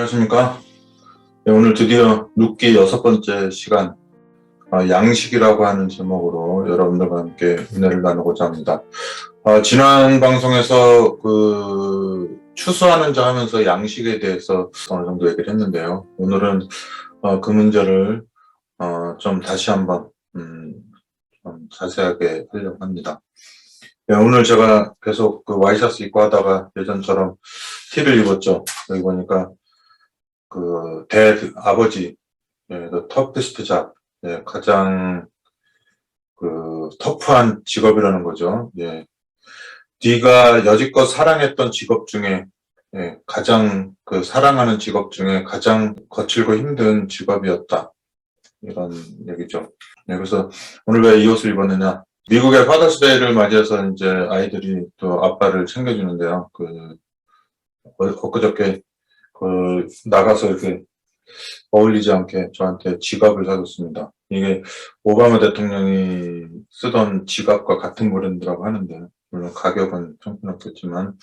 안녕하십니까. 네, 오늘 드디어 룻기 6번째 시간 양식이라고 하는 제목으로 여러분들과 함께 은혜를 나누고자 합니다. 지난 방송에서 추수하는 자 하면서 양식에 대해서 어느 정도 얘기를 했는데요. 오늘은 그 문제를 좀 다시 한번 좀 자세하게 하려고 합니다. 네, 오늘 제가 계속 와이셔츠 입고 하다가 예전처럼 티를 입었죠. 여기 보니까 데드 아버지, 터프스트 잡, 가장 터프한 직업이라는 거죠. 네가 여지껏 사랑했던 직업 중에 가장 사랑하는 직업 중에 가장 거칠고 힘든 직업이었다, 이런 얘기죠. 그래서 오늘 왜 이 옷을 입었느냐? 미국의 파더스데이를 맞이해서 이제 아이들이 또 아빠를 챙겨주는데요. 엊그저께 나가서 이렇게 어울리지 않게 저한테 지갑을 사줬습니다. 이게 오바마 대통령이 쓰던 지갑과 같은 브랜드라고 하는데, 물론 가격은 형편없겠지만,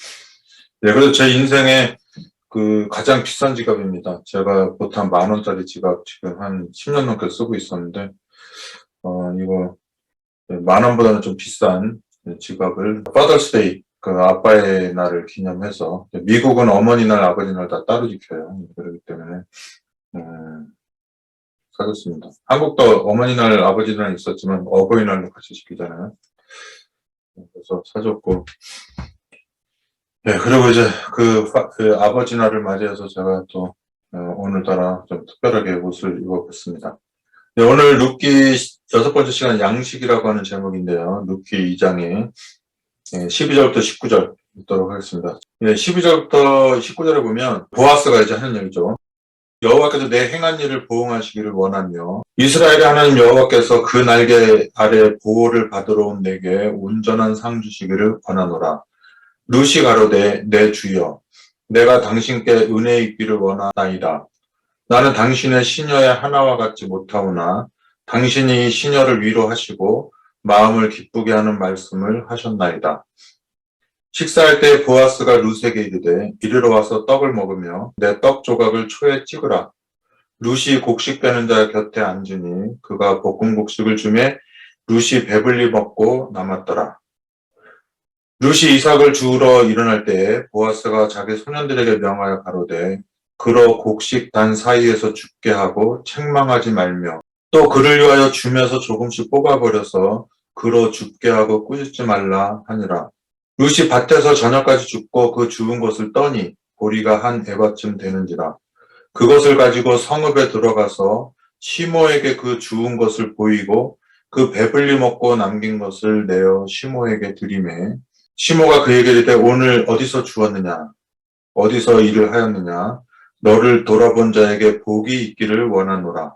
그래서 제 인생에 가장 비싼 지갑입니다. 제가 보통 10,000원짜리 지갑 지금 한 10년 넘게 쓰고 있었는데, 이거 10,000원보다는 좀 비싼 지갑을 파더스데이, 아빠의 날을 기념해서, 미국은 어머니 날, 아버지 날 다 따로 지켜요. 그렇기 때문에 사줬습니다. 한국도 어머니날, 아버지날 있었지만 어버이날도 같이 지키잖아요. 그래서 사줬고, 그리고 이제 아버지 날을 맞이해서 제가 또 오늘따라 좀 특별하게 옷을 입어봤습니다. 오늘 룻기 6번째 시간 양식이라고 하는 제목인데요. 룻기 2장에 12절부터 19절 읽도록 하겠습니다. 12절부터 19절에 보면 보아스가 이제 하는 얘기죠. 여호와께서 내 행한 일을 보응하시기를 원하며 이스라엘의 하나님 여호와께서 그 날개 아래 보호를 받으러 온 내게 온전한 상 주시기를 원하노라. 룻이 가로되 내 주여 내가 당신께 은혜 있기를 원하나이다. 나는 당신의 시녀의 하나와 같지 못하오나 당신이 이 시녀를 위로하시고 마음을 기쁘게 하는 말씀을 하셨나이다. 식사할 때 보아스가 룻에게 이르되 이리로 와서 떡을 먹으며 내 떡 조각을 초에 찍으라. 룻이 곡식 빼는 자 곁에 앉으니 그가 볶은 곡식을 주매 룻이 배불리 먹고 남았더라. 룻이 이삭을 주우러 일어날 때에 보아스가 자기 소년들에게 명하여 가로되 그러 곡식 단 사이에서 죽게 하고 책망하지 말며 또 그를 위하여 주면서 조금씩 뽑아버려서 그러 죽게 하고 꾸짖지 말라 하니라. 룻이 밭에서 저녁까지 죽고 그 죽은 것을 떠니 보리가 한 에바쯤 되는지라. 그것을 가지고 성읍에 들어가서 시모에게 그 죽은 것을 보이고 그 배불리 먹고 남긴 것을 내어 시모에게 드리매 시모가 그에게 이르되 오늘 어디서 주었느냐 어디서 일을 하였느냐 너를 돌아본 자에게 복이 있기를 원하노라.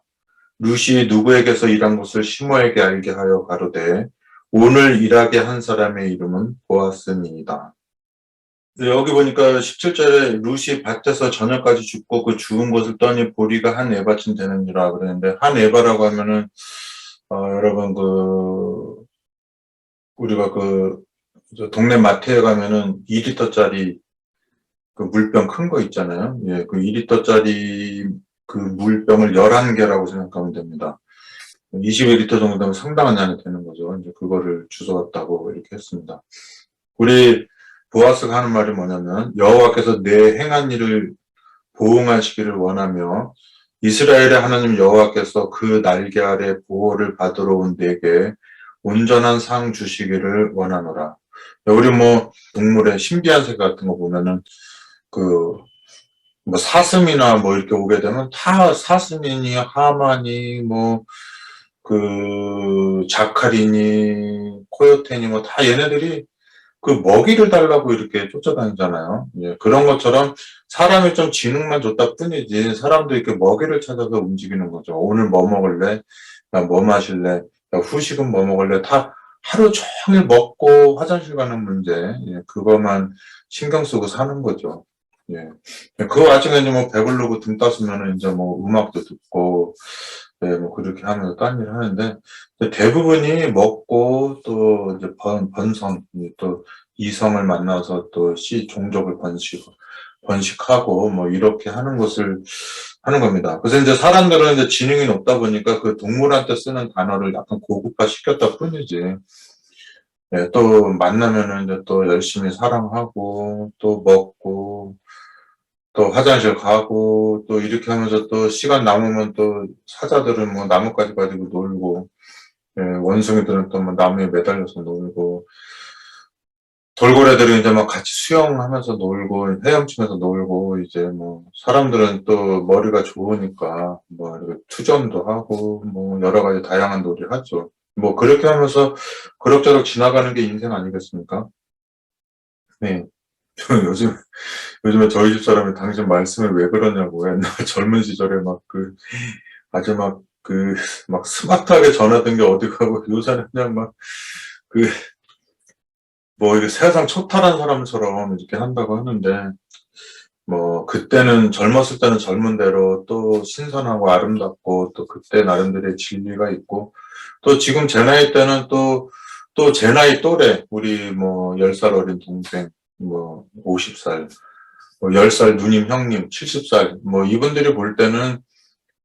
룻이 누구에게서 일한 것을 시모에게 알게 하여 가로되 오늘 일하게 한 사람의 이름은 보아스니이다. 여기 보니까 17절에 룻이 밭에서 저녁까지 죽고 그 죽은 것을 떠니 보리가 한 에바쯤 되느니라 그랬는데, 한 에바라고 하면은 여러분 우리가 동네 마트에 가면은 2리터짜리 물병 큰 거 있잖아요. 그 2리터짜리 그 물병을 11개라고 생각하면 됩니다. 21리터 정도 되면 상당한 양이 되는 거죠. 이제 그거를 주워왔다고 이렇게 했습니다. 우리 보아스가 하는 말이 뭐냐면 여호와께서 내 행한 일을 보응하시기를 원하며 이스라엘의 하나님 여호와께서 그 날개 아래 보호를 받으러 온 내게 온전한 상 주시기를 원하노라. 우리 동물의 신비한 색 같은 거 보면은 사슴이나 이렇게 오게 되면 다 사슴이니 하마니 자카리니 코요테니 다 얘네들이 먹이를 달라고 이렇게 쫓아다니잖아요. 그런 것처럼 사람이 좀 지능만 줬다 뿐이지 사람도 이렇게 먹이를 찾아서 움직이는 거죠. 오늘 뭐 먹을래? 야, 뭐 마실래? 야, 후식은 뭐 먹을래? 다 하루 종일 먹고 화장실 가는 문제, 그것만 신경 쓰고 사는 거죠. 그 와중에 이제 배부르고 등 따스면은 이제 음악도 듣고, 그렇게 하면서 딴 일을 하는데, 대부분이 먹고 또 이제 번성, 또 이성을 만나서 또 종족을 번식고, 번식하고 뭐 이렇게 하는 것을 하는 겁니다. 그래서 이제 사람들은 이제 지능이 높다 보니까 그 동물한테 쓰는 단어를 약간 고급화 시켰다 뿐이지. 예, 또 만나면은 이제 또 열심히 사랑하고 또 먹고 또 화장실 가고 또 이렇게 하면서 또 시간 남으면 또 사자들은 뭐 나뭇가지 가지고 놀고, 예, 원숭이들은 또 뭐 나무에 매달려서 놀고, 돌고래들은 이제 막 같이 수영하면서 놀고 헤엄치면서 놀고, 이제 뭐 사람들은 또 머리가 좋으니까 뭐 이렇게 투점도 하고 뭐 여러 가지 다양한 놀이를 하죠. 뭐 그렇게 하면서 그럭저럭 지나가는 게 인생 아니겠습니까? 네. 저 요즘에 저희 집 사람이 당신 말씀을 왜 그러냐고. 옛날 젊은 시절에 막 아주 막 스마트하게 전화된 게 어디 가고 요새는 그냥 막 그, 뭐 이게 세상 초탈한 사람처럼 이렇게 한다고 하는데, 뭐, 그때는 젊었을 때는 젊은 대로 또 신선하고 아름답고 또 그때 나름대로의 진리가 있고, 또 지금 제 나이 때는 또 제 나이 또래, 우리 뭐 10살 어린 동생, 뭐 50살, 뭐 10살 누님, 형님, 70살, 뭐 이분들이 볼 때는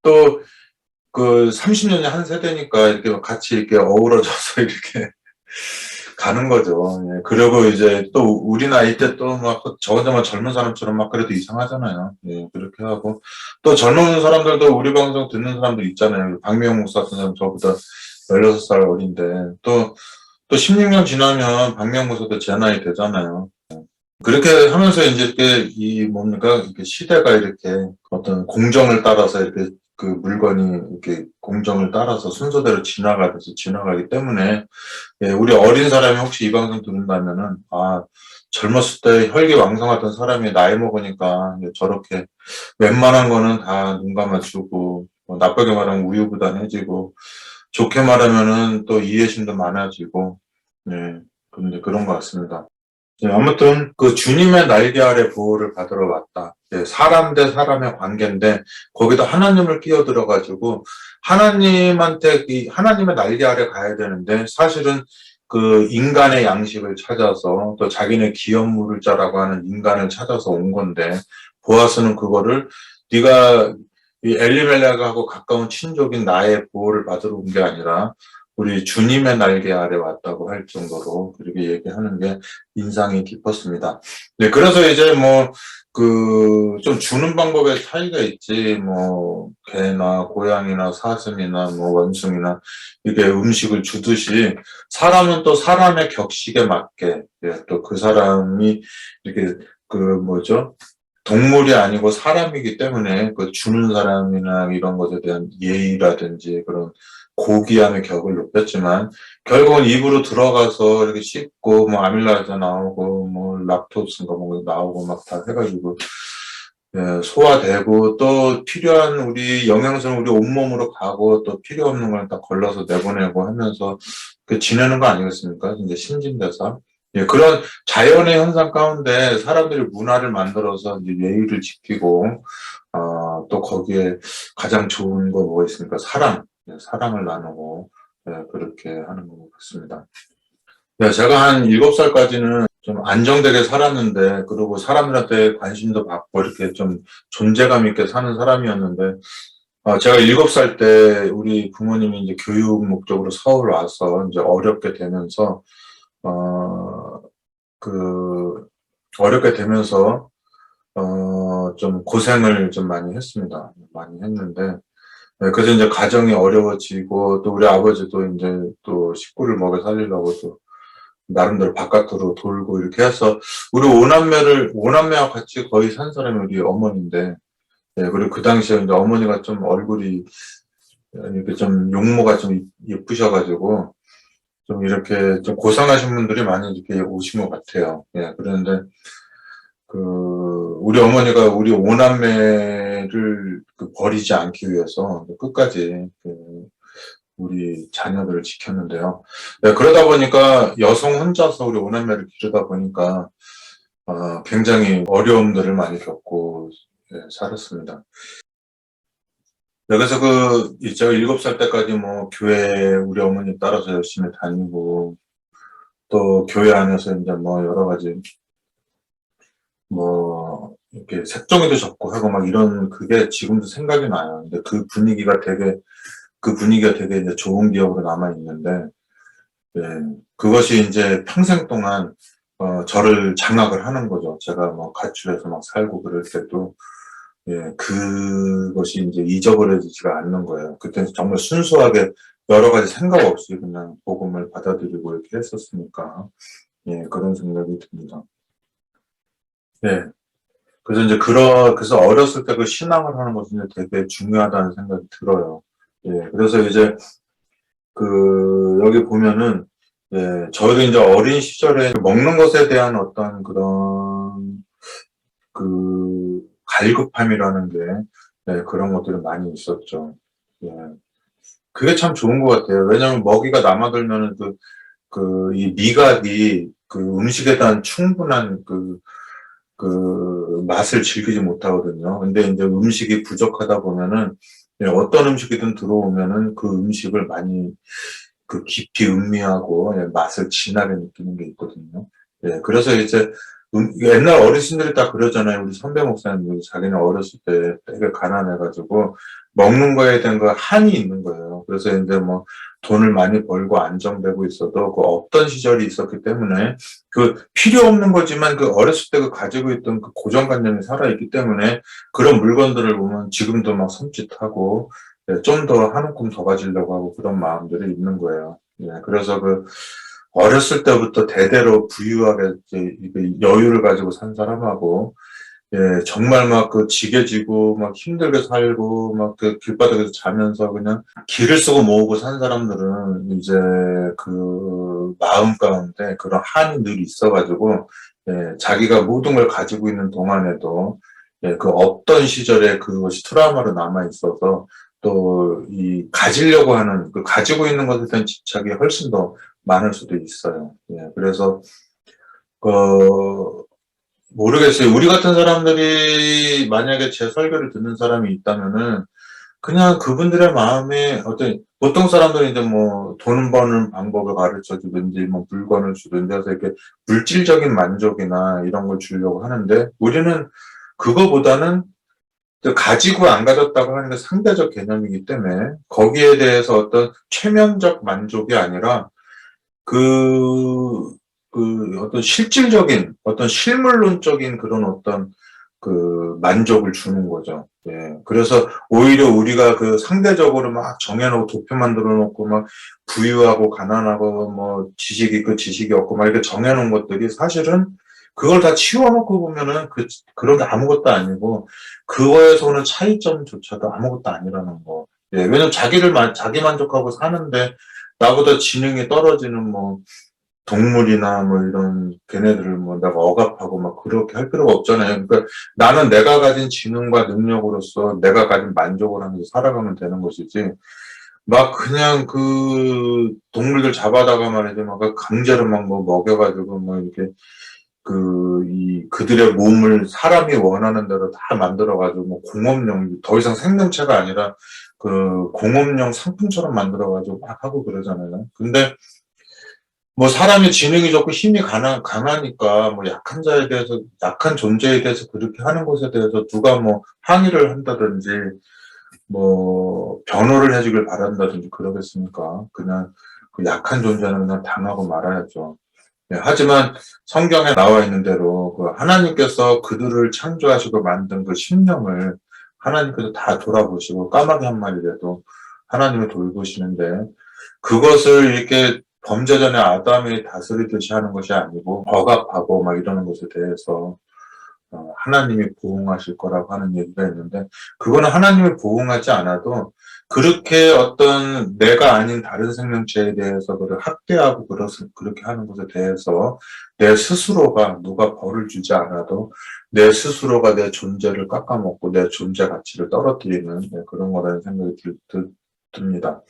또 그 30년이 한 세대니까 이렇게 같이 이렇게 어우러져서 이렇게 가는 거죠. 예. 그리고 이제 또 우리 나이 때 또 막 저 혼자만 젊은 사람처럼 막 그래도 이상하잖아요. 예, 그렇게 하고 또 젊은 사람들도 우리 방송 듣는 사람들 있잖아요. 박미영 목사 같은 사람 저보다 16살 어린데 또 16년 지나면 박미영 목사도 제 나이 되잖아요. 그렇게 하면서 이제 이렇게 이 뭡니까 이렇게 시대가 이렇게 어떤 공정을 따라서 이렇게 그 물건이 이렇게 공정을 따라서 순서대로 지나가기 때문에, 예, 우리 어린 사람이 혹시 이 방송 듣는다면은 젊었을 때 혈기왕성하던 사람이 나이 먹으니까 이제 저렇게 웬만한 거는 다 눈 감아주고, 나쁘게 말하면 우유부단해지고, 좋게 말하면은 또 이해심도 많아지고, 네, 근데 그런 것 같습니다. 네, 아무튼 그 주님의 날개 아래 보호를 받으러 왔다. 네, 사람 대 사람의 관계인데 거기다 하나님을 끼어들어 가지고 하나님한테 이 하나님의 날개 아래 가야 되는데, 사실은 그 인간의 양식을 찾아서 또 자기네 기업 물을 자라고 하는 인간을 찾아서 온 건데, 보아스는 그거를 네가 이 엘리멜렉하고 가까운 친족인 나의 보호를 받으러 온 게 아니라 우리 주님의 날개 아래 왔다고 할 정도로 그렇게 얘기하는 게 인상이 깊었습니다. 네, 그래서 이제 뭐, 좀 주는 방법에 차이가 있지, 뭐, 개나 고양이나 사슴이나 뭐, 원숭이나 이게 음식을 주듯이 사람은 또 사람의 격식에 맞게, 예, 또 그 사람이 이렇게 뭐죠? 동물이 아니고 사람이기 때문에 그 주는 사람이나 이런 것에 대한 예의라든지 그런 고귀함의 격을 높였지만, 결국은 입으로 들어가서 이렇게 씹고 뭐 아밀라제 나오고 뭐 락토스인가 뭐 나오고 막 다 해가지고, 예, 소화되고 또 필요한 우리 영양소는 우리 온몸으로 가고 또 필요 없는 걸 다 걸러서 내보내고 하면서 그 지내는 거 아니겠습니까? 이제 신진대사. 예, 그런 자연의 현상 가운데 사람들이 문화를 만들어서 이제 예의를 지키고, 또 거기에 가장 좋은 거 뭐가 있습니까? 사랑. 예, 사랑을 나누고, 예, 그렇게 하는 것 같습니다. 네, 제가 한 7살까지는 좀 안정되게 살았는데, 그리고 사람들한테 관심도 받고 이렇게 좀 존재감 있게 사는 사람이었는데, 제가 7살 때 우리 부모님이 이제 교육 목적으로 서울 와서 이제 어렵게 되면서, 어, 그, 어렵게 되면서, 좀 고생을 좀 많이 했습니다. 많이 했는데, 네, 그래서 이제 가정이 어려워지고, 또 우리 아버지도 이제 또 식구를 먹여 살리려고 또 나름대로 바깥으로 돌고 이렇게 해서, 우리 오남매와 같이 거의 산 사람이 우리 어머니인데, 예, 그리고 그 당시에 이제 어머니가 좀 얼굴이 이렇게 좀 용모가 좀 예쁘셔가지고, 좀 이렇게 좀 고상하신 분들이 많이 이렇게 오신 것 같아요. 예, 그런데 그 우리 어머니가 우리 오남매를 버리지 않기 위해서 끝까지 우리 자녀들을 지켰는데요. 네, 그러다 보니까 여성 혼자서 우리 오남매를 기르다 보니까 굉장히 어려움들을 많이 겪고, 예, 살았습니다. 네, 그래서 제가 7살 때까지 뭐 교회 우리 어머니 따라서 열심히 다니고, 또 교회 안에서 이제 뭐 여러 가지 뭐 이렇게 색종이도 접고 하고 막 이런 그게 지금도 생각이 나요. 근데 그 분위기가 되게 이제 좋은 기억으로 남아 있는데, 예, 그것이 이제 평생 동안 저를 장악을 하는 거죠. 제가 뭐 가출해서 막 살고 그럴 때도, 예, 그것이 이제 잊어버려지지가 않는 거예요. 그때는 정말 순수하게 여러 가지 생각 없이 그냥 복음을 받아들이고 이렇게 했었으니까, 예, 그런 생각이 듭니다. 예. 그래서 이제 그래서 어렸을 때 그 신앙을 하는 것이 이제 되게 중요하다는 생각이 들어요. 예, 그래서 이제 여기 보면은, 예, 저희도 이제 어린 시절에 먹는 것에 대한 어떤 그런 갈급함이라는 게, 예, 그런 것들이 많이 있었죠. 예. 그게 참 좋은 것 같아요. 왜냐면 먹이가 남아들면은 이 미각이 그 음식에 대한 충분한 맛을 즐기지 못하거든요. 근데 이제 음식이 부족하다 보면은, 예, 어떤 음식이든 들어오면은 그 음식을 많이 깊이 음미하고, 예, 맛을 진하게 느끼는 게 있거든요. 예, 그래서 이제 옛날 어르신들이 다 그러잖아요. 우리 선배 목사님들 자기는 어렸을 때 되게 가난해가지고 먹는 거에 대한 한이 있는 거예요. 그래서 이제 뭐 돈을 많이 벌고 안정되고 있어도 그 없던 시절이 있었기 때문에 필요 없는 거지만 어렸을 때 가지고 있던 고정관념이 살아있기 때문에 그런 물건들을 보면 지금도 막 섬찟하고, 예, 좀 더 한 움큼 더 가지려고 하고 그런 마음들이 있는 거예요. 예, 그래서 어렸을 때부터 대대로 부유하게 이제 여유를 가지고 산 사람하고, 예, 정말 막 지게 지고 막 힘들게 살고 막 길바닥에서 자면서 그냥 기를 쓰고 모으고 산 사람들은 이제 마음 가운데 그런 한이 늘 있어가지고, 예, 자기가 모든 걸 가지고 있는 동안에도, 예, 없던 시절에 그것이 트라우마로 남아 있어서 또 가지려고 하는 가지고 있는 것에 대한 집착이 훨씬 더 많을 수도 있어요. 예, 그래서 모르겠어요. 우리 같은 사람들이 만약에 제 설교를 듣는 사람이 있다면은 그냥 그분들의 마음에 보통 사람들은 이제 뭐 돈 버는 방법을 가르쳐 주든지 뭐 물건을 주든지 해서 이렇게 물질적인 만족이나 이런 걸 주려고 하는데, 우리는 그거보다는 가지고 안 가졌다고 하는 게 상대적 개념이기 때문에 거기에 대해서 어떤 최면적 만족이 아니라 그, 어떤 실질적인, 어떤 실물론적인 그런 어떤 만족을 주는 거죠. 예. 그래서 오히려 우리가 상대적으로 막 정해놓고 도표 만들어 놓고 막 부유하고 가난하고 뭐 지식이 있고 지식이 없고 막 이렇게 정해놓은 것들이 사실은 그걸 다 치워놓고 보면은 그런 게 아무것도 아니고 그거에서 오는 차이점조차도 아무것도 아니라는 거. 예. 왜냐면 자기 만족하고 사는데 나보다 지능이 떨어지는 뭐 동물이나 뭐 이런 걔네들을 뭐 내가 억압하고 막 그렇게 할 필요가 없잖아요. 그러니까 나는 내가 가진 지능과 능력으로서 내가 가진 만족을 하면서 살아가면 되는 것이지, 막 그냥 동물들 잡아다가 말이죠. 막 강제로 막 뭐 먹여가지고 뭐 이렇게 그들의 몸을 사람이 원하는 대로 다 만들어가지고 뭐 공업용, 더 이상 생명체가 아니라 공업용 상품처럼 만들어가지고 막 하고 그러잖아요. 근데 뭐 사람의 지능이 좋고 힘이 강하니까 뭐 약한 존재에 대해서 그렇게 하는 것에 대해서 누가 뭐 항의를 한다든지 뭐 변호를 해주길 바란다든지 그러겠습니까? 그냥 약한 존재는 그냥 당하고 말아야죠. 네, 하지만 성경에 나와 있는 대로 하나님께서 그들을 창조하시고 만든 심령을 하나님께서 다 돌아보시고 까마귀 한 마리라도 하나님이 돌보시는데, 그것을 이렇게 범죄전에 아담이 다스리듯이 하는 것이 아니고 억압하고 막 이러는 것에 대해서 하나님이 보응하실 거라고 하는 얘기가 있는데, 그거는 하나님이 보응하지 않아도 그렇게 어떤 내가 아닌 다른 생명체에 대해서 그를 학대하고 그렇게 하는 것에 대해서 내 스스로가 누가 벌을 주지 않아도 내 스스로가 내 존재를 깎아먹고 내 존재 가치를 떨어뜨리는, 네, 그런 거라는 생각이 듭니다.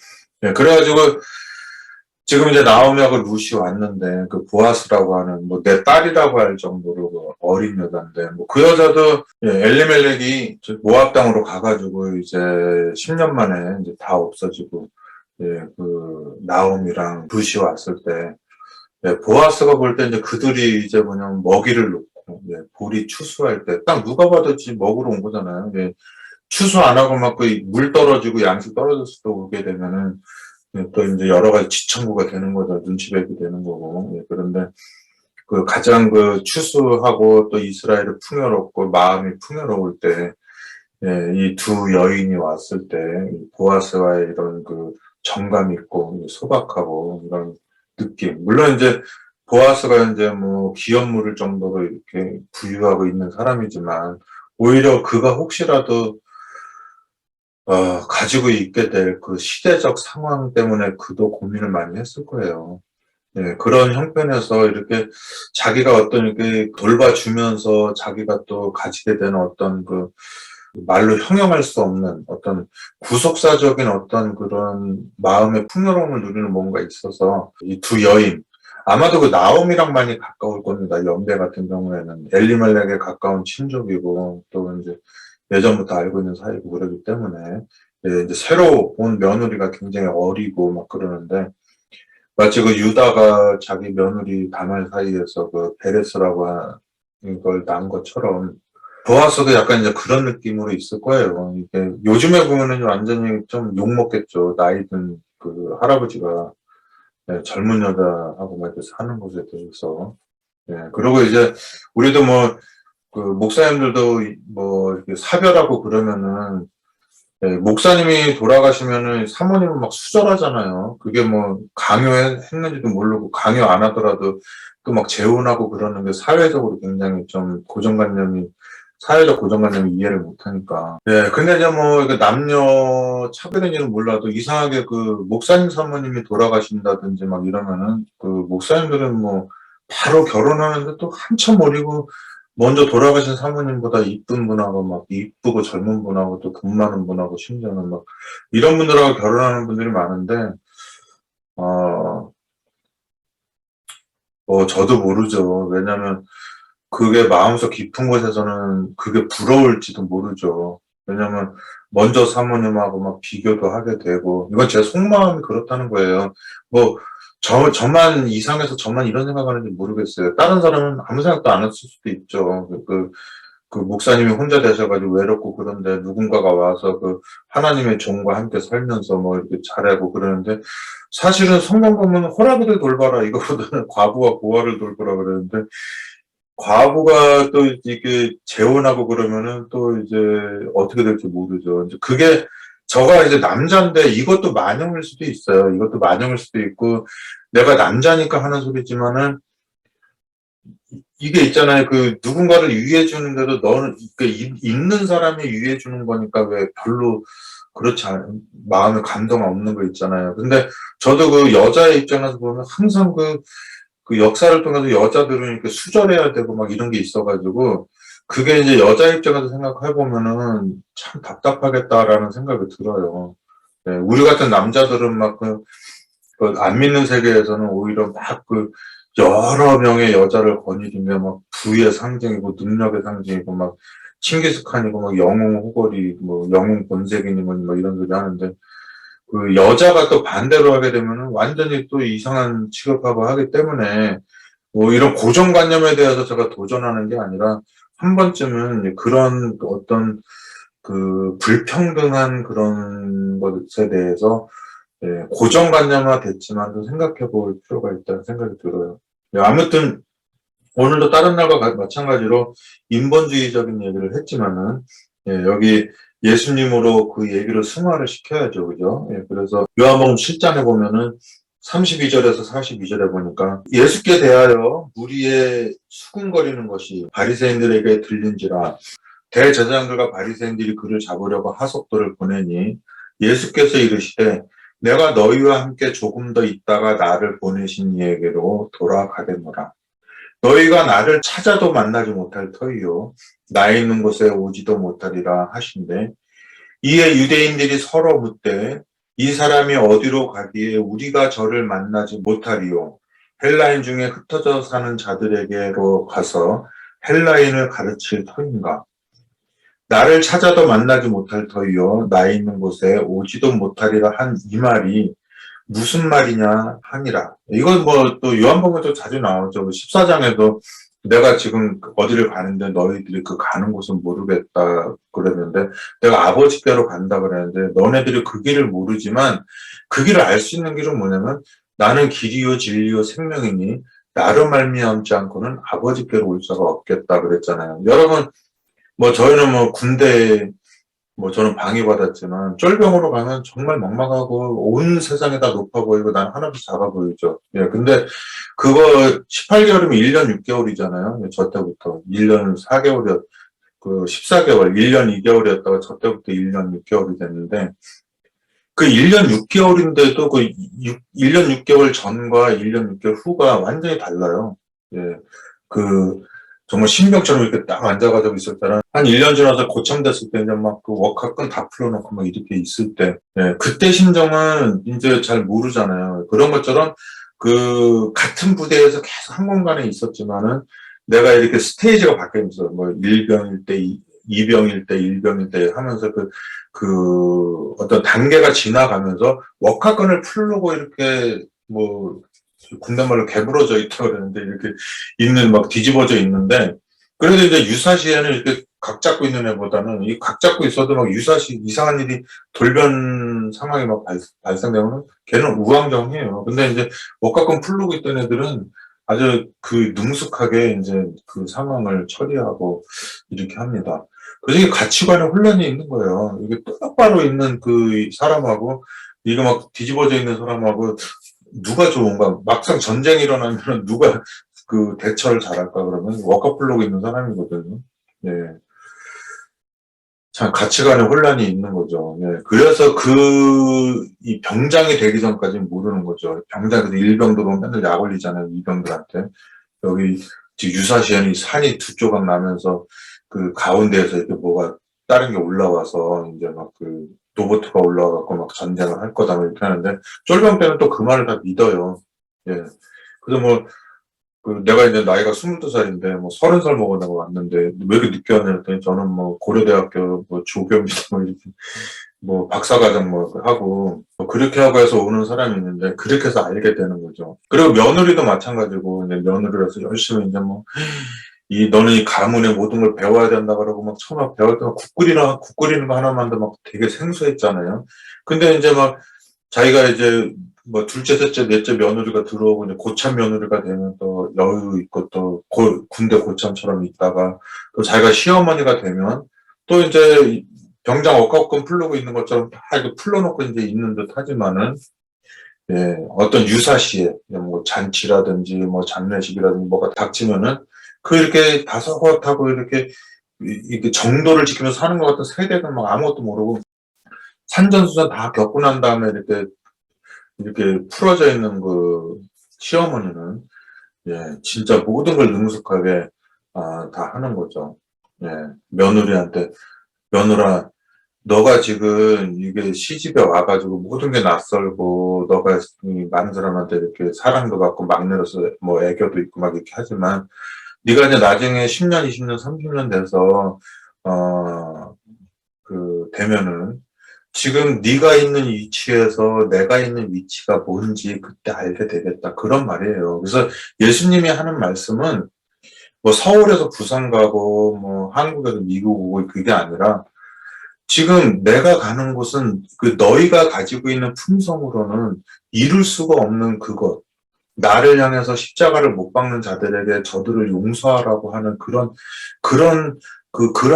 네, 그래가지고 지금 이제 나오미하고 루시 왔는데 보아스라고 하는 뭐 내 딸이라고 할 정도로 어린 여자인데, 뭐 그 여자도, 예, 엘리멜렉이 모압 땅으로 가가지고 이제 10년 만에 이제 다 없어지고, 예, 나오미랑 루시 왔을 때, 예, 보아스가 볼 때 이제 그들이 이제 뭐냐면 먹이를 놓고 예, 보리 추수할 때 딱 누가 봐도 지 먹으러 온 거잖아요. 예, 추수 안 하고 막 그 물 떨어지고 양식 떨어져서 또 오게 되면은 예, 또 이제 여러 가지 지청구가 되는 거죠. 눈치 뵈게 되는 거고. 예, 그런데 그 가장 그 추수하고 또 이스라엘을 풍요롭고 마음이 풍요로울 때, 예, 이 두 여인이 왔을 때, 이 보아스와의 이런 그 정감 있고 소박하고 이런 느낌. 물론 이제 보아스가 이제 뭐 기업 물을 정도로 이렇게 부유하고 있는 사람이지만 오히려 그가 혹시라도 가지고 있게 될 그 시대적 상황 때문에 그도 고민을 많이 했을 거예요. 예, 그런 형편에서 이렇게 자기가 어떤 이렇게 돌봐주면서 자기가 또 가지게 되는 어떤 그 말로 형용할 수 없는 어떤 구속사적인 어떤 그런 마음의 풍요로움을 누리는 뭔가 있어서 이 두 여인, 아마도 그 나옴이랑 많이 가까울 겁니다. 연배 같은 경우에는 엘리멜렉에 가까운 친족이고 또 이제 예전부터 알고 있는 사이고 그러기 때문에 예, 이제 새로 온 며느리가 굉장히 어리고 막 그러는데 마치 그 유다가 자기 며느리 다말 사이에서 그 베레스라고 하는 걸 낳은 것처럼 보아서도 약간 이제 그런 느낌으로 있을 거예요. 이게 요즘에 보면은 완전히 좀 욕먹겠죠. 나이 든 그 할아버지가 예, 젊은 여자하고 막 이렇게 사는 것에 대해서. 예, 그리고 이제 우리도 뭐 그 목사님들도 뭐 이렇게 사별하고 그러면은 예, 목사님이 돌아가시면은 사모님은 막 수절하잖아요. 그게 뭐 강요했는지도 모르고 강요 안 하더라도 또 막 재혼하고 그러는 게 사회적으로 굉장히 좀 고정관념이 사회적 고정관념이 이해를 못하니까. 예, 근데 이제 뭐 이게 남녀 차별인지는 몰라도 이상하게 그 목사님 사모님이 돌아가신다든지 막 이러면은 그 목사님들은 뭐 바로 결혼하는데 또 한참 어리고 먼저 돌아가신 사모님보다 이쁜 분하고 막 이쁘고 젊은 분하고 또 돈 많은 분하고 심지어는 막 이런 분들하고 결혼하는 분들이 많은데 어, 뭐 저도 모르죠. 왜냐면 그게 마음속 깊은 곳에서는 그게 부러울지도 모르죠. 왜냐면 먼저 사모님하고 막 비교도 하게 되고 이건 제 속마음이 그렇다는 거예요. 뭐 저만 이상해서 저만 이런 생각하는지 모르겠어요. 다른 사람은 아무 생각도 안 했을 수도 있죠. 그 목사님이 혼자 되셔가지고 외롭고 그런데 누군가가 와서 그 하나님의 종과 함께 살면서 뭐 이렇게 잘하고 그러는데 사실은 성경 보면 호라비를 돌봐라 이거보다는 과부와 고아를 돌보라 그러는데 과부가 또 이게 재혼하고 그러면은 또 이제 어떻게 될지 모르죠. 이제 그게 저가 이제 남자인데 이것도 만용일 수도 있어요. 이것도 만용일 수도 있고 내가 남자니까 하는 소리지만은 이게 있잖아요. 그 누군가를 위해 주는데도 너는 그 있는 사람이 위해 주는 거니까 왜 별로 그렇지 않은 마음에 감동 없는 거 있잖아요. 근데 저도 그 여자의 입장에서 보면 항상 그 역사를 통해서 여자들은 이렇게 수절해야 되고 막 이런 게 있어가지고 그게 이제 여자 입장에서 생각해 보면은 참 답답하겠다라는 생각이 들어요. 네, 우리 같은 남자들은 막 안 믿는 세계에서는 오히려 막 여러 명의 여자를 거느리며 막 부의 상징이고 능력의 상징이고 막 칭기스칸이고 막 영웅 호걸이 뭐 영웅 본색이니 뭐 이런 소리 하는데 그 여자가 또 반대로 하게 되면은 완전히 또 이상한 취급하고 하기 때문에 뭐 이런 고정관념에 대해서 제가 도전하는 게 아니라 한 번쯤은 그런 어떤 그 불평등한 그런 것에 대해서 예, 고정관념화 됐지만 생각해 볼 필요가 있다는 생각이 들어요. 예, 아무튼 오늘도 다른 날과 마찬가지로 인본주의적인 얘기를 했지만은 예, 여기 예수님으로 그 얘기를 승화를 시켜야죠. 그죠? 예, 그래서 요한복음 7장에 보면은 32절에서 42절에 보니까 예수께 대하여 무리의 수군거리는 것이 바리새인들에게 들린지라 대제사장들과 바리새인들이 그를 잡으려고 하석도를 보내니 예수께서 이르시되 내가 너희와 함께 조금 더 있다가 나를 보내신 이에게로 돌아가겠노라. 너희가 나를 찾아도 만나지 못할 터이요 나 있는 곳에 오지도 못하리라 하신대. 이에 유대인들이 서로 묻되 이 사람이 어디로 가기에 우리가 저를 만나지 못하리요. 헬라인 중에 흩어져 사는 자들에게로 가서 헬라인을 가르칠 터인가. 나를 찾아도 만나지 못할 터이요 나 있는 곳에 오지도 못하리라 한 이 말이 무슨 말이냐 하니라. 이건 뭐 또 요한복음에도 자주 나오죠. 14장에도 내가 지금 어디를 가는데 너희들이 그 가는 곳은 모르겠다 그랬는데 내가 아버지께로 간다 그랬는데 너네들이 그 길을 모르지만 그 길을 알 수 있는 길은 뭐냐면 나는 길이요 진리요 생명이니 나로 말미암지 않고는 아버지께로 올 수가 없겠다 그랬잖아요. 여러분 뭐 저희는 뭐 군대 뭐 저는 방위받았지만 쫄병으로 가면 정말 막막하고 온 세상이 다 높아 보이고 난 하나도 작아 보이죠. 예, 근데 그거 18개월이면 1년 6개월이잖아요. 저 때부터 1년 4개월이었 그 14개월, 1년 2개월이었다가 저 때부터 1년 6개월이 됐는데 그 1년 6개월인데도 그 1년 6개월 전과 1년 6개월 후가 완전히 달라요. 예. 그 정말 신병처럼 이렇게 딱 앉아가지고 있을 때는 한 1년 지나서 고참됐을 때 이제 막 그 워카건 다 풀어놓고 막 이렇게 있을 때 예, 그때 심정은 이제 잘 모르잖아요. 그런 것처럼 그 같은 부대에서 계속 한 공간에 있었지만은 내가 이렇게 스테이지가 바뀌면서 뭐 1병일 때 2병일 때 1병일 때 하면서 그 어떤 단계가 지나가면서 워카건을 풀르고 이렇게 뭐 군대 말로 개부러져 있다 그러는데 이렇게 있는 막 뒤집어져 있는데 그래도 이제 유사시에는 이렇게 각 잡고 있는 애보다는 이 각 잡고 있어도 막 유사시 이상한 일이 돌변 상황이 막 발생되면 걔는 우왕좌왕해요. 근데 이제 워카건 풀르고 있던 애들은 아주 그 능숙하게 이제 그 상황을 처리하고 이렇게 합니다. 그래서 이게 가치관에 혼란이 있는 거예요. 이게 똑바로 있는 그 사람하고 이거 막 뒤집어져 있는 사람하고 누가 좋은가? 막상 전쟁이 일어나면 누가 그 대처를 잘할까 그러면 워커플로우 있는 사람이거든요. 예. 참 가치관에 혼란이 있는 거죠. 예. 그래서 이 병장이 되기 전까지는 모르는 거죠. 병장에서 일병도 보면 맨날 약 올리잖아요. 이병들한테. 여기 지금 유사시에는 산이 두 조각 나면서 그 가운데에서 이렇게 뭐가 다른 게 올라와서 이제 막 그 로봇가 올라와갖고 막 전쟁을 할 거다 뭐 이렇게 하는데 쫄병 때는 또 그 말을 다 믿어요. 예. 그래서 뭐 그 내가 이제 나이가 22살인데 뭐 30살 먹었다고 왔는데 왜 이렇게 늦게 왔냐 했더니 저는 뭐 고려대학교 뭐 조교입니다 뭐 이렇게 뭐 박사과정 뭐 하고 뭐 그렇게 하고 해서 오는 사람이 있는데 그렇게 해서 알게 되는 거죠. 그리고 며느리도 마찬가지고 이제 며느리라서 열심히 이제 뭐 이 너는 이 가문의 모든 걸 배워야 된다 그러고 막 처음에 배울 때막 국 끓이는 거 하나만도 막 되게 생소했잖아요. 근데 이제 막 자기가 이제 뭐 둘째, 셋째, 넷째 며느리가 들어오고 이제 고참 며느리가 되면 또 여유 있고 또 군대 고참처럼 있다가 또 자기가 시어머니가 되면 또 이제 병장 억압금 풀르고 있는 것처럼 다 이렇게 풀러놓고 이제 있는 듯 하지만은 예, 어떤 유사시에 뭐 잔치라든지 뭐 장례식이라든지 뭐가 닥치면은 그 이렇게 다소곳하고 이렇게 이렇게 정도를 지키면서 사는 것 같은 세대는 막 아무것도 모르고 산전수전 다 겪고 난 다음에 이렇게 풀어져 있는 그 시어머니는 예, 진짜 모든 걸 능숙하게 다 하는 거죠. 예, 며느리한테 며느라 너가 지금 이게 시집에 와가지고 모든 게 낯설고 너가 많은 사람한테 이렇게 사랑도 받고 막내로서 뭐 애교도 있고 막 이렇게 하지만 네가 이제 나중에 10년, 20년, 30년 돼서 되면은 지금 네가 있는 위치에서 내가 있는 위치가 뭔지 그때 알게 되겠다. 그런 말이에요. 그래서 예수님이 하는 말씀은 뭐 서울에서 부산 가고 뭐 한국에서 미국 오고 그게 아니라 지금 내가 가는 곳은 그 너희가 가지고 있는 품성으로는 이룰 수가 없는 그것. 나를 향해서 십자가를 못 박는 자들에게 저들을 용서하라고 하는 그런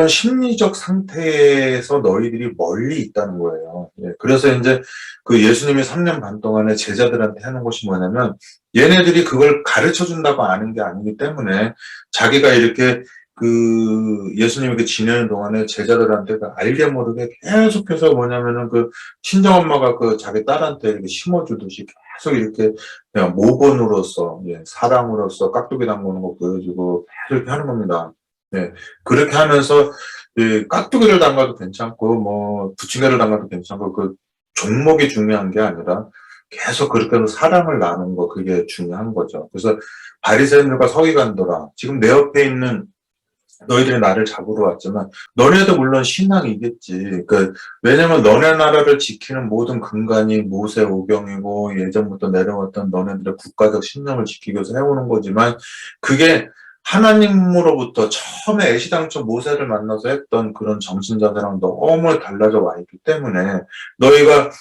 심리적 상태에서 너희들이 멀리 있다는 거예요. 예, 그래서 이제 그 예수님이 3년 반 동안에 제자들한테 하는 것이 뭐냐면 얘네들이 그걸 가르쳐 준다고 아는 게 아니기 때문에 자기가 이렇게 그 예수님이 지내는 동안에 제자들한테 그 알게 모르게 계속해서 뭐냐면은 그 친정엄마가 그 자기 딸한테 이렇게 심어주듯이 계속 이렇게 그냥 모본으로서 예, 사랑으로서 깍두기 담그는 거 보여주고 계속 이렇게 하는 겁니다. 예, 그렇게 하면서 이 깍두기를 담가도 괜찮고 뭐 부침개를 담가도 괜찮고 그 종목이 중요한 게 아니라 계속 그렇게 해서 사랑을 나누는 거 그게 중요한 거죠. 그래서 바리새인들과 서기관들아 지금 내 옆에 있는 너희들이 나를 잡으러 왔지만 너네도 물론 신앙이겠지. 왜냐면 너네 나라를 지키는 모든 근간이 모세 오경이고 예전부터 내려왔던 너네들의 국가적 신념을 지키기 위해서 해오는 거지만 그게 하나님으로부터 처음에 애시당초 모세를 만나서 했던 그런 정신자세랑 너무 달라져 와 있기 때문에 너희가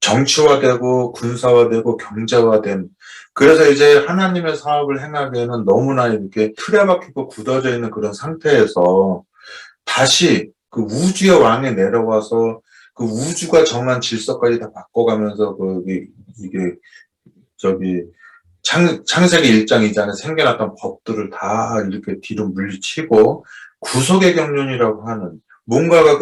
정치화되고 군사화되고 경제화된, 그래서 이제 하나님의 사업을 행하기에는 너무나 이렇게 틀에 박히고 굳어져 있는 그런 상태에서 다시 그 우주의 왕이 내려와서 그 우주가 정한 질서까지 다 바꿔가면서 이게 저기 창세기 1장 2장에 생겨났던 법들을 다 이렇게 뒤로 물리치고 구속의 경륜이라고 하는 뭔가가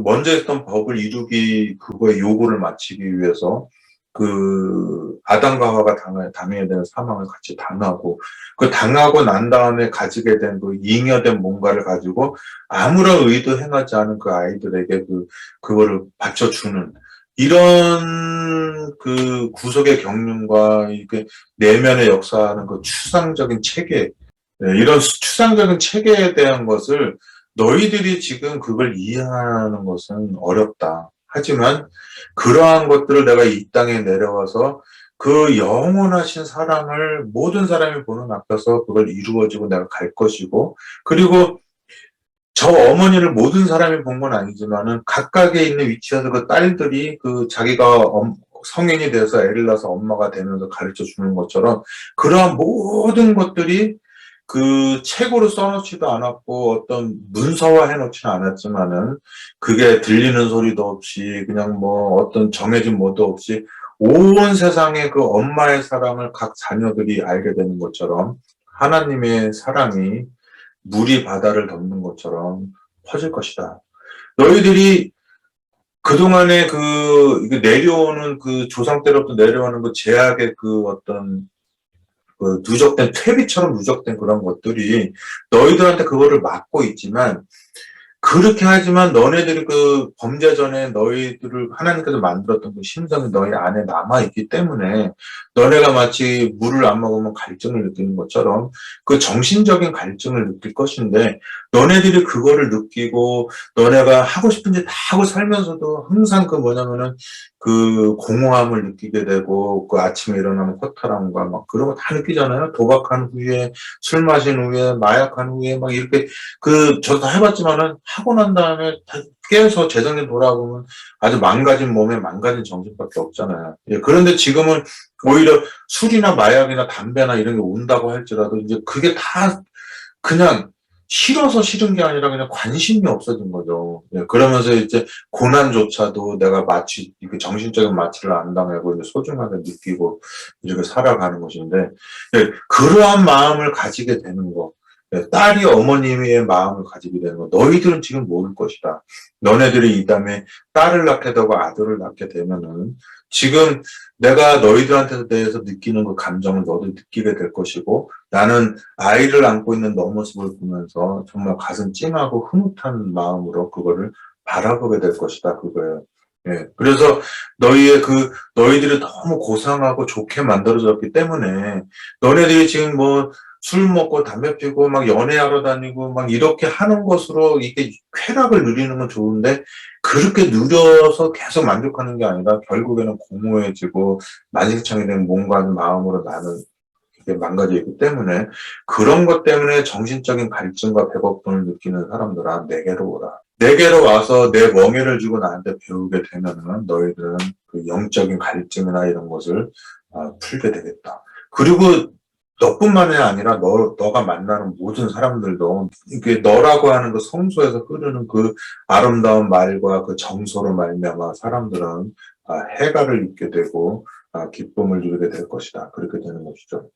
먼저 했던 법을 이루기, 그거의 요구를 마치기 위해서 아담과 하와가 당해야 되는 사망을 같이 당하고, 그 당하고 난 다음에 가지게 된 그 잉여된 뭔가를 가지고 아무런 의도 행하지 않은 그 아이들에게 그거를 바쳐주는 이런 그 구속의 경륜과 이렇게 내면의 역사하는 그 추상적인 체계, 이런 추상적인 체계에 대한 것을 너희들이 지금 그걸 이해하는 것은 어렵다. 하지만 그러한 것들을 내가 이 땅에 내려와서 그 영원하신 사랑을 모든 사람이 보는 앞에서 그걸 이루어지고 내가 갈 것이고, 그리고 저 어머니를 모든 사람이 본 건 아니지만은 각각에 있는 위치에서 그 딸들이 자기가 성인이 돼서 애를 낳아서 엄마가 되면서 가르쳐 주는 것처럼 그러한 모든 것들이 그 책으로 써놓지도 않았고 어떤 문서화해 놓지는 않았지만은 그게 들리는 소리도 없이 그냥 뭐 어떤 정해진 뭐도 없이 온 세상의 그 엄마의 사랑을 각 자녀들이 알게 되는 것처럼 하나님의 사랑이 물이 바다를 덮는 것처럼 퍼질 것이다. 너희들이 그동안에 이게 내려오는 조상 때로부터 내려오는 제약의 어떤 누적된 퇴비처럼 누적된 그런 것들이 너희들한테 그거를 막고 있지만, 그렇게 하지만 너네들이 범죄 전에 너희들을 하나님께서 만들었던 그 심성이 너희 안에 남아있기 때문에 너네가 마치 물을 안 먹으면 갈증을 느끼는 것처럼 그 정신적인 갈증을 느낄 것인데, 너네들이 그거를 느끼고 너네가 하고 싶은 짓 다 하고 살면서도 항상 뭐냐면은 공허함을 느끼게 되고, 아침에 일어나면 허탈함과 막 그런 거 다 느끼잖아요. 도박한 후에, 술 마신 후에, 마약한 후에 막 이렇게 저도 다 해봤지만은 하고 난 다음에 다 깨서 재정신 돌아보면 아주 망가진 몸에 망가진 정신밖에 없잖아요. 예, 그런데 지금은 오히려 술이나 마약이나 담배나 이런 게 온다고 할지라도 이제 그게 다 그냥 싫어서 싫은 게 아니라 그냥 관심이 없어진 거죠. 예, 그러면서 이제 고난조차도 내가 마치 이렇게 정신적인 마취를 안 당하고 이제 소중하게 느끼고 이렇게 살아가는 것인데, 예, 그러한 마음을 가지게 되는 거. 예, 딸이 어머님의 마음을 가지게 되는 거. 너희들은 지금 모를 것이다. 너네들이 이 다음에 딸을 낳게 되고 아들을 낳게 되면은 지금 내가 너희들한테 대해서 느끼는 그 감정을 너도 느끼게 될 것이고, 나는 아이를 안고 있는 너 모습을 보면서 정말 가슴 찡하고 흐뭇한 마음으로 그거를 바라보게 될 것이다, 그거예요. 예. 그래서 너희들이 너무 고상하고 좋게 만들어졌기 때문에 너네들이 지금 술 먹고 담배 피고 막 연애하러 다니고 막 이렇게 하는 것으로 이게 쾌락을 누리는 건 좋은데, 그렇게 누려서 계속 만족하는 게 아니라 결국에는 공허해지고 만신창이 된 몸과 마음으로 나는 이게 망가져 있기 때문에, 그런 것 때문에 정신적인 갈증과 배고픔을 느끼는 사람들아, 내게로 오라. 내게로 와서 내 멍에를 주고 나한테 배우게 되면은 너희들은 그 영적인 갈증이나 이런 것을 풀게 되겠다. 그리고 너뿐만이 아니라 너가 만나는 모든 사람들도 이게 너라고 하는 그 성소에서 흐르는 그 아름다운 말과 그 정서로 말미암아 사람들은 해가를 입게 되고 기쁨을 누리게 될 것이다. 그렇게 되는 것이죠.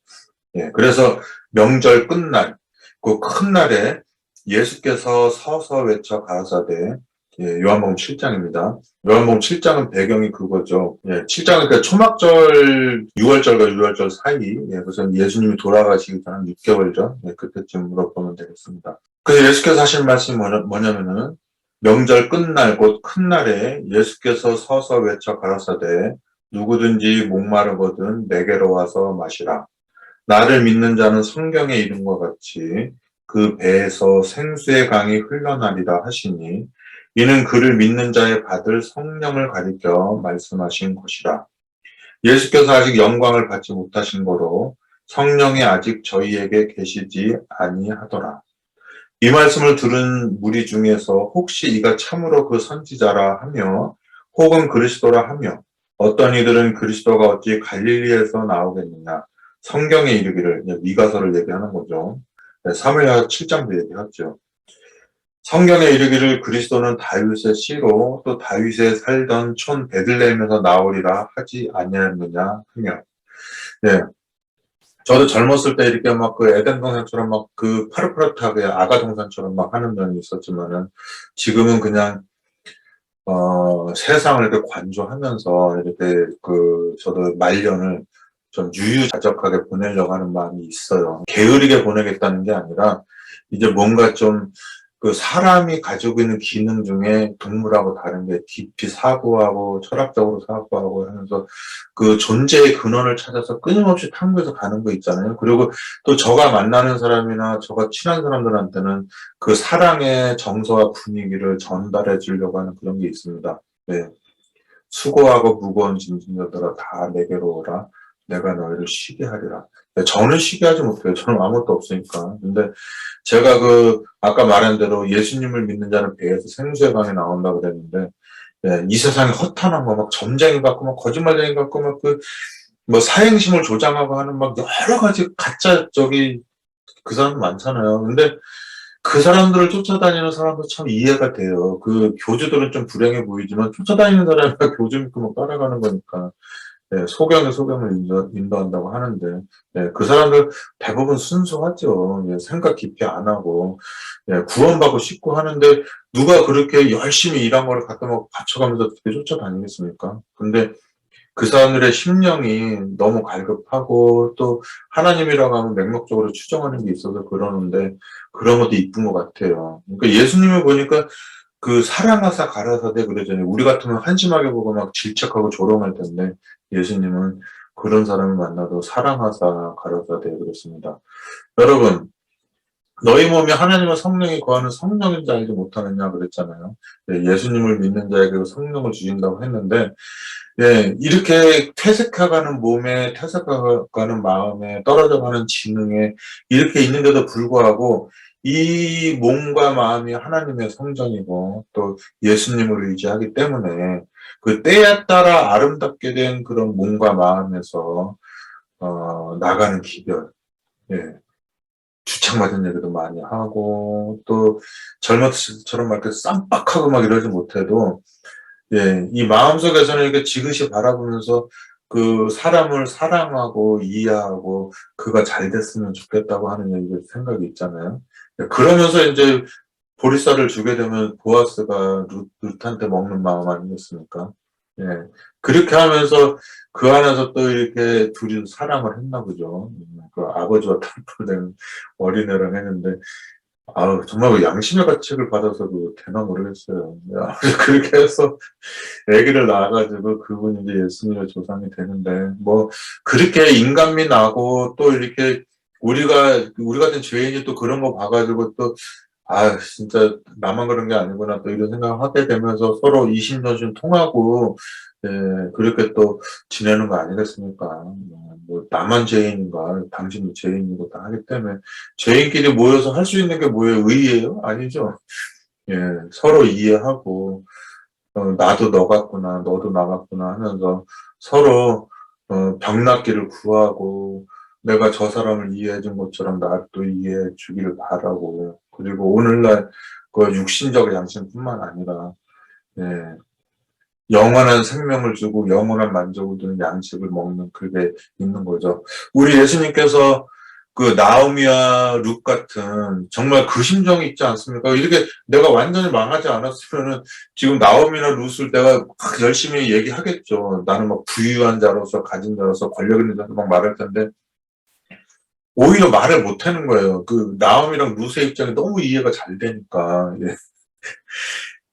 예, 그래서 명절 끝날, 그 큰 날에 예수께서 서서 외쳐 가라사대, 예, 요한복음 7장입니다. 요한복음 7장은 배경이 그거죠. 예, 7장은 그러니까 초막절 6월절과 6월절 사이, 예, 그래서 예수님이 돌아가시기 전 한 6개월 전, 예, 그때쯤 물어보면 되겠습니다. 그래서 예수께서 하신 말씀이 뭐냐면은, 명절 끝날 곧 큰 날에 예수께서 서서 외쳐 가라사대, 누구든지 목마르거든 내게로 와서 마시라. 나를 믿는 자는 성경의 이름과 같이 그 배에서 생수의 강이 흘러나리라 하시니, 이는 그를 믿는 자의 받을 성령을 가리켜 말씀하신 것이라. 예수께서 아직 영광을 받지 못하신 거로 성령이 아직 저희에게 계시지 아니하더라. 이 말씀을 들은 무리 중에서 혹시 이가 참으로 그 선지자라 하며 혹은 그리스도라 하며 어떤 이들은 그리스도가 어찌 갈릴리에서 나오겠느냐. 성경에 이르기를, 미가서를 얘기하는 거죠. 사무엘하 7장도 얘기했죠. 성경에 이르기를 그리스도는 다윗의 씨로 또 다윗에 살던 촌 베들레헴에서 나오리라 하지 아니하였느냐 하며. 네. 저도 젊었을 때 이렇게 막 그 에덴 동산처럼 막 그 파릇파릇하게 아가 동산처럼 막 하는 면이 있었지만은 지금은 그냥 세상을 이렇게 관조하면서 이렇게 저도 말년을 좀 유유자적하게 보내려고 하는 마음이 있어요. 게으르게 보내겠다는 게 아니라 이제 뭔가 좀 그 사람이 가지고 있는 기능 중에 동물하고 다른 게 깊이 사고하고 철학적으로 사고하고 하면서 그 존재의 근원을 찾아서 끊임없이 탐구해서 가는 거 있잖아요. 그리고 또 저가 만나는 사람이나 저가 친한 사람들한테는 그 사랑의 정서와 분위기를 전달해 주려고 하는 그런 게 있습니다. 네. 수고하고 무거운 짐진들아 다 내게로 오라. 내가 너희를 쉬게 하리라. 네, 저는 쉬게 하지 못해요. 저는 아무것도 없으니까. 근데 제가 아까 말한 대로 예수님을 믿는 자는 배에서 생수의 강이 나온다고 그랬는데, 예, 이 세상에 허탄한 거, 막 점쟁이 같고, 막 거짓말쟁이 같고, 막 뭐 사행심을 조장하고 하는 막 여러 가지 가짜 그 사람 많잖아요. 근데 그 사람들을 쫓아다니는 사람도 참 이해가 돼요. 그 교주들은 좀 불행해 보이지만 쫓아다니는 사람이랑 교주 믿고 막 따라가는 거니까. 예, 소경이 소경을 인도한다고 하는데, 예, 그 사람들 대부분 순수하죠. 예, 생각 깊이 안 하고, 예, 구원받고 싶고 하는데, 누가 그렇게 열심히 일한 거를 갖다 막 바쳐가면서 어떻게 쫓아다니겠습니까? 근데 그 사람들의 심령이 너무 갈급하고, 또 하나님이라고 하면 맹목적으로 추정하는 게 있어서 그러는데, 그런 것도 이쁜 것 같아요. 그러니까 예수님을 보니까 그 사랑하사 가라사대 그러잖아요. 우리 같으면 한심하게 보고 막 질책하고 조롱할 텐데 예수님은 그런 사람을 만나도 사랑하사 가라사대 그랬습니다. 여러분, 너희 몸이 하나님의 성령이 거하는 성령인지 알지 못하느냐 그랬잖아요. 네, 예수님을 믿는 자에게 성령을 주신다고 했는데, 예, 이렇게 퇴색해가는 몸에, 퇴색해가는 마음에, 떨어져가는 지능에 이렇게 있는데도 불구하고 이 몸과 마음이 하나님의 성전이고 또 예수님을 의지하기 때문에 그 때에 따라 아름답게 된 그런 몸과 마음에서 나가는 기별, 예, 주책맞은 얘기도 많이 하고 또 젊었을 때처럼 막 이렇게 쌈박하고 막 이러지 못해도 예, 이 마음속에서는 이렇게 지그시 바라보면서 그 사람을 사랑하고 이해하고 그가 잘 됐으면 좋겠다고 하는 생각이 있잖아요. 예, 그러면서 이제 보리쌀을 주게 되면 보아스가 룻한테 먹는 마음 아니겠습니까? 예. 그렇게 하면서 그 안에서 또 이렇게 둘이 사랑을 했나 보죠. 그 아버지와 딸을 어린애를 했는데 아우, 정말 그 양심의 가책을 받아서도 되나 모르겠어요. 그렇게 해서 아기를 낳아가지고 그분이 이제 예수님의 조상이 되는데, 뭐, 그렇게 인간미 나고 또 이렇게 우리 같은 죄인이 또 그런 거 봐가지고 또, 아, 진짜 나만 그런 게 아니구나 또 이런 생각을 하게 되면서 서로 이심전심 통하고, 예, 그렇게 또 지내는 거 아니겠습니까? 뭐, 나만 죄인인가? 당신도 죄인이고 다 하기 때문에 죄인끼리 모여서 할 수 있는 게 뭐예요? 의예요? 아니죠? 예, 서로 이해하고, 나도 너 같구나, 너도 나 같구나 하면서 서로, 병낫기를 구하고, 내가 저 사람을 이해해 준 것처럼 나도 이해해 주기를 바라고, 그리고 오늘날 그 육신적 양심뿐만 아니라, 예, 영원한 생명을 주고 영원한 만족을 주는 양식을 먹는 그게 있는 거죠. 우리 예수님께서 그 나오미와 룻 같은 정말 그 심정이 있지 않습니까? 이렇게 내가 완전히 망하지 않았으면은 지금 나오미나 룻을 내가 막 열심히 얘기하겠죠. 나는 막 부유한 자로서 가진 자로서 권력 있는 자로서 막 말할 텐데 오히려 말을 못 하는 거예요. 그 나오미랑 룻의 입장이 너무 이해가 잘 되니까. 예.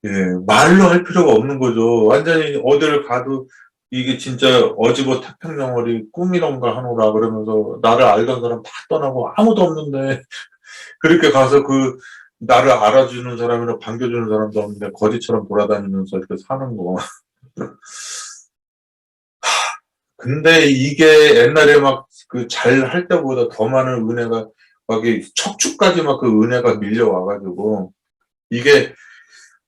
예, 말로 할 필요가 없는 거죠. 완전히 어디를 가도 이게 진짜 어지고 태평양월이 꿈이런가 하노라 그러면서 나를 알던 사람 다 떠나고 아무도 없는데 그렇게 가서 나를 알아주는 사람이나 반겨주는 사람도 없는데 거지처럼 돌아다니면서 이렇게 사는 거. 근데 이게 옛날에 막 그 잘 할 때보다 더 많은 은혜가 막 이 척추까지 막 그 은혜가 밀려와가지고 이게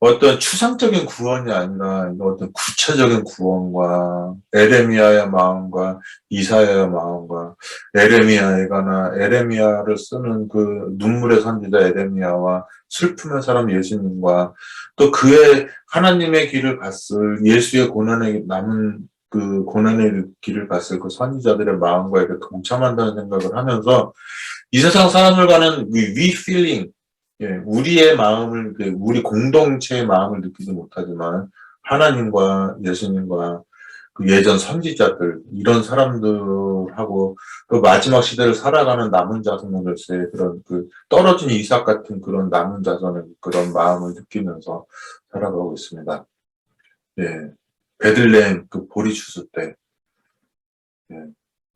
어떤 추상적인 구원이 아니라 어떤 구체적인 구원과 에레미야의 마음과 이사야의 마음과 에레미야를 쓰는 그 눈물의 선지자 에레미야와 슬픔의 사람 예수님과 또 그의 하나님의 길을 갔을 예수의 고난의 남은 그 고난의 길을 갔을 그 선지자들의 마음과 이렇게 동참한다는 생각을 하면서 이 세상 사람들과는 위 필링 예, 우리의 마음을, 우리 공동체의 마음을 느끼지 못하지만, 하나님과 예수님과 그 예전 선지자들, 이런 사람들하고, 그 마지막 시대를 살아가는 남은 자손으로서의 그런 그 떨어진 이삭 같은 그런 남은 자손의 그런 마음을 느끼면서 살아가고 있습니다. 예. 베들레헴 그 보리추수 때, 예.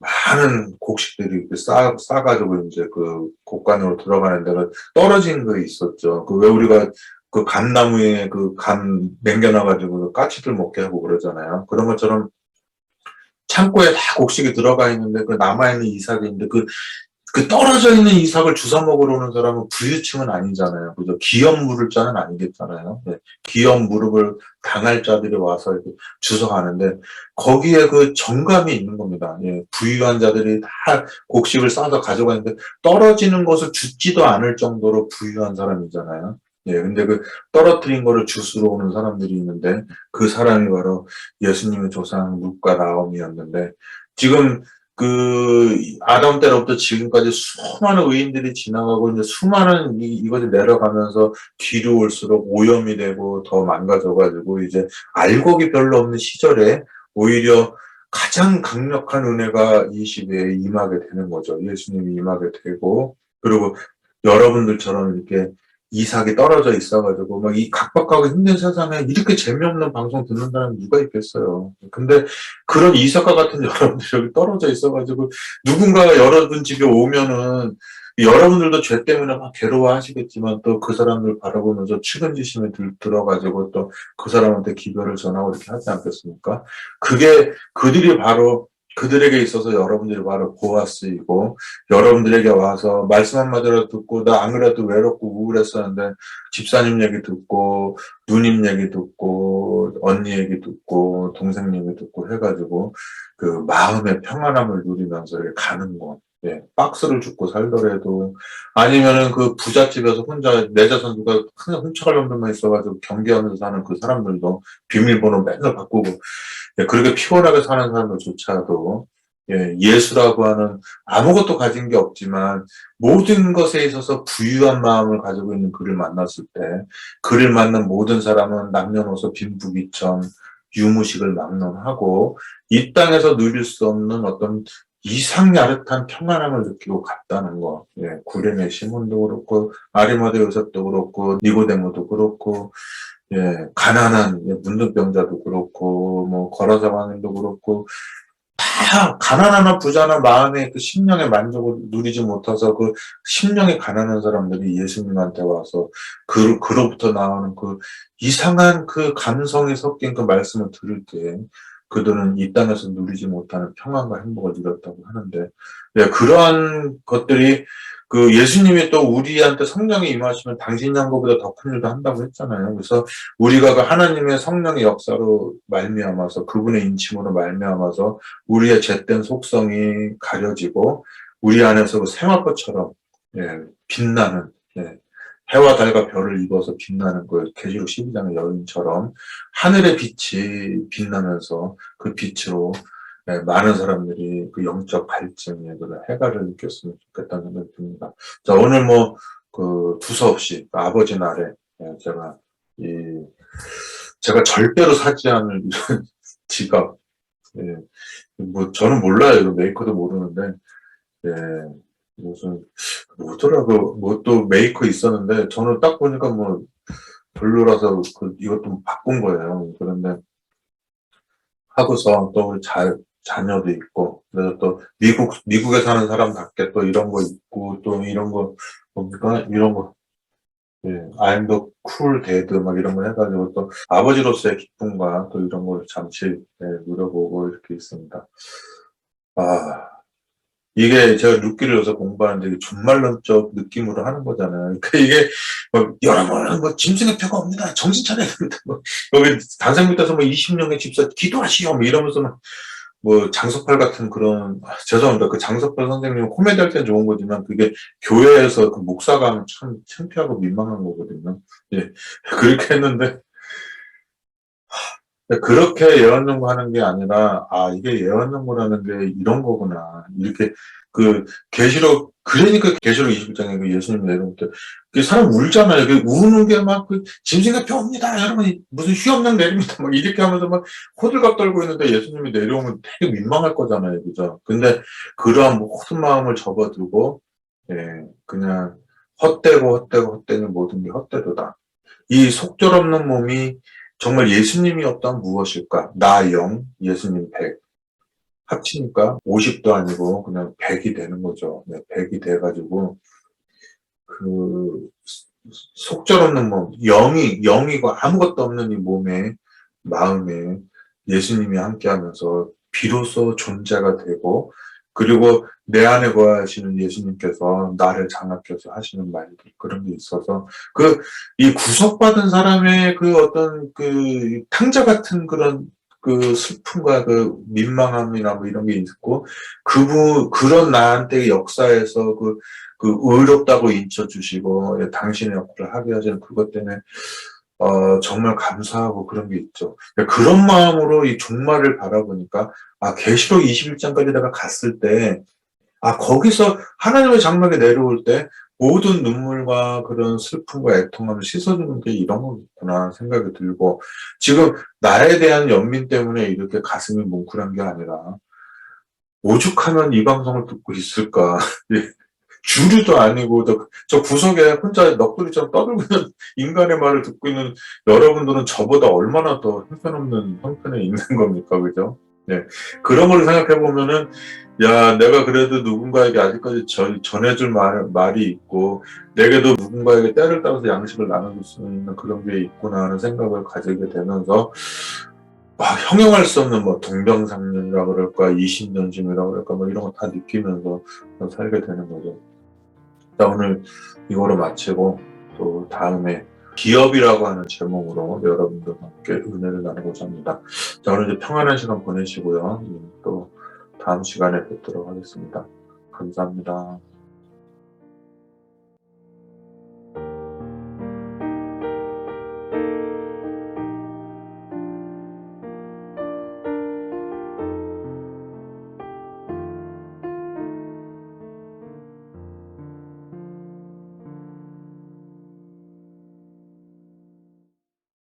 많은 곡식들이 이렇게 싸가지고 이제 그 곡간으로 들어가는 데가 떨어진 거 있었죠. 그 왜 우리가 그 감나무에 그 감 남겨놔가지고 까치들 먹게 하고 그러잖아요. 그런 것처럼 창고에 다 곡식이 들어가 있는데 그 남아있는 이삭이 있는데 그 떨어져 있는 이삭을 주워 먹으러 오는 사람은 부유층은 아니잖아요. 그죠? 기업 물을 자는 아니겠잖아요. 네. 기업 무릎을 당할 자들이 와서 이렇게 주워가는데 거기에 그 정감이 있는 겁니다. 예. 부유한 자들이 다 곡식을 싸서 가져가는데 떨어지는 것을 줍지도 않을 정도로 부유한 사람이잖아요. 예, 근데 그 떨어뜨린 거를 주스러 오는 사람들이 있는데 그 사람이 바로 예수님의 조상 룻과 나옴이었는데 지금 그 아담 때로부터 지금까지 수많은 의인들이 지나가고 이제 수많은 이것이 내려가면서 뒤로 올수록 오염이 되고 더 망가져가지고 이제 알곡이 별로 없는 시절에 오히려 가장 강력한 은혜가 이 시대에 임하게 되는 거죠. 예수님이 임하게 되고 그리고 여러분들처럼 이렇게 이삭이 떨어져 있어가지고 막 이 각박하고 힘든 세상에 이렇게 재미없는 방송 듣는 사람이 누가 있겠어요. 근데 그런 이삭과 같은 여러분들이 여기 떨어져 있어가지고 누군가가 여러분 집에 오면은 여러분들도 죄 때문에 막 괴로워하시겠지만 또 그 사람들 바라보면서 측은지심에 들어가지고 또 그 사람한테 기별을 전하고 이렇게 하지 않겠습니까? 그게 그들이 바로 그들에게 있어서 여러분들이 바로 보아스이고 여러분들에게 와서 말씀 한마디로 듣고 나 안 그래도 외롭고 우울했었는데 집사님 얘기 듣고 누님 얘기 듣고 언니 얘기 듣고 동생 얘기 듣고 해가지고 그 마음의 평안함을 누리면서 이렇게 가는 거. 예, 박스를 줍고 살더라도 아니면은 그 부잣집에서 혼자 내자산 누가 그냥 훔쳐갈 놈들만 있어가지고 경계하면서 사는 그 사람들도 비밀번호 맨날 바꾸고 예, 그렇게 피곤하게 사는 사람들조차도 예, 예수라고 하는 아무것도 가진 게 없지만 모든 것에 있어서 부유한 마음을 가지고 있는 그를 만났을 때 그를 만난 모든 사람은 남녀노소 빈부귀천 유무식을 막론하고 이 땅에서 누릴 수 없는 어떤 이상야릇한 평안함을 느끼고 갔다는 거. 예, 구레네 시몬도 그렇고 아리마대 요셉도 그렇고 니고데모도 그렇고 예, 가난한 문둥병자도 그렇고 뭐 거라사방인도 그렇고 다 가난하나 부자나 마음의 그 심령의 만족을 누리지 못해서 그 심령이 가난한 사람들이 예수님한테 와서 그로부터 나오는 그 이상한 그 감성이 섞인 그 말씀을 들을 때 그들은 이 땅에서 누리지 못하는 평안과 행복을 누렸다고 하는데 네, 그러한 것들이 그 예수님이 또 우리한테 성령이 임하시면 당신이 한 것보다 더 큰 일도 한다고 했잖아요. 그래서 우리가 그 하나님의 성령의 역사로 말미암아서 그분의 인침으로 말미암아서 우리의 잿된 속성이 가려지고 우리 안에서 그 생화꽃처럼 예, 빛나는 예, 해와 달과 별을 입어서 빛나는 그 계시록 12장의 여인처럼 하늘의 빛이 빛나면서 그 빛으로 예, 많은 사람들이 그 영적 발전의 그 해가를 느꼈으면 좋겠다는 생각이 듭니다. 자, 오늘 뭐 그 두서없이 그 아버지 날에 예, 제가 절대로 사지 않을 이런 지갑 예, 뭐 저는 몰라요. 이거 메이커도 모르는데 예, 무슨 뭐더라고 뭐 또 메이커 있었는데 저는 딱 보니까 뭐 별로라서 이것도 바꾼 거예요. 그런데 하고서 또 우리 자녀도 있고 그래서 또 미국에 사는 사람답게 또 이런 거 있고 또 이런 거 뭡니까 이런 거 예, I'm the cool dad 막 이런 거 해가지고 또 아버지로서의 기쁨과 또 이런 걸 잠시 누려보고 이렇게 있습니다. 아, 이게 제가 룻기를 요새 공부하는데 이게 종말론적 느낌으로 하는 거잖아요. 그러니까 이게 뭐 여러분 뭐 짐승의 표가 옵니다. 정신 차려야 됩니다. 뭐 여기 단상 밑에서 뭐 20명의 집사 기도하시오 뭐 이러면서 뭐 장석팔 같은 그런 죄송합니다. 그 장석팔 선생님 코미디 할 땐 좋은 거지만 그게 교회에서 그 목사가 하면 참 창피하고 민망한 거거든요. 예. 그렇게 했는데 그렇게 예언연구하는 게 아니라 아 이게 예언연구라는 게 이런 거구나 이렇게 그 계시록 그러니까 계시록 21장에 그 예수님 내려올 때 그 사람 울잖아요. 그 우는 게 막 그 짐승의 표 옵니다. 여러분 무슨 휴엄령 내립니다. 막 이렇게 하면서 막 호들갑 떨고 있는데 예수님이 내려오면 되게 민망할 거잖아요, 그죠? 근데 그러한 모든 마음을 접어두고 예 그냥 헛되는 모든 게 헛되도다. 이 속절없는 몸이 정말 예수님이 없다면 무엇일까? 나 0, 예수님 100. 합치니까 50도 아니고 그냥 100이 되는 거죠. 네, 100이 돼가지고 그 속절없는 몸, 0이고 아무것도 없는 이 몸에 마음에 예수님이 함께하면서 비로소 존재가 되고 그리고 내 안에 거하시는 예수님께서 나를 장악해서 하시는 말들 그런 게 있어서 그 이 구속받은 사람의 그 어떤 그 탕자 같은 그런 그 슬픔과 그 민망함이나 뭐 이런 게 있고 그런 나한테 역사에서 그 의롭다고 인쳐주시고 예, 당신의 역할을 하게 하시는 그것 때문에 정말 감사하고 그런 게 있죠. 그런 마음으로 이 종말을 바라보니까 아 계시록 21장까지 내가 갔을 때 아 거기서 하나님의 장막에 내려올 때 모든 눈물과 그런 슬픔과 애통함을 씻어주는 게 이런 거구나 생각이 들고 지금 나에 대한 연민 때문에 이렇게 가슴이 뭉클한 게 아니라 오죽하면 이 방송을 듣고 있을까. 주류도 아니고 저 구석에 혼자 넋두리처럼 떠들고 있는 인간의 말을 듣고 있는 여러분들은 저보다 얼마나 더 형편없는 형편에 있는 겁니까, 그죠? 네. 그런 걸 생각해 보면은 야 내가 그래도 누군가에게 아직까지 전해줄 말이 있고 내게도 누군가에게 때를 따라서 양식을 나눠줄 수 있는 그런 게 있구나 하는 생각을 가지게 되면서 형용할 수 없는 뭐 동병상련이라 그럴까 이심전심이라 그럴까 뭐 이런 거 다 느끼면서 살게 되는 거죠. 자, 오늘 이거로 마치고 또 다음에 기업이라고 하는 제목으로 여러분들과 함께 은혜를 나누고자 합니다. 자, 오늘 이제 평안한 시간 보내시고요. 또 다음 시간에 뵙도록 하겠습니다. 감사합니다.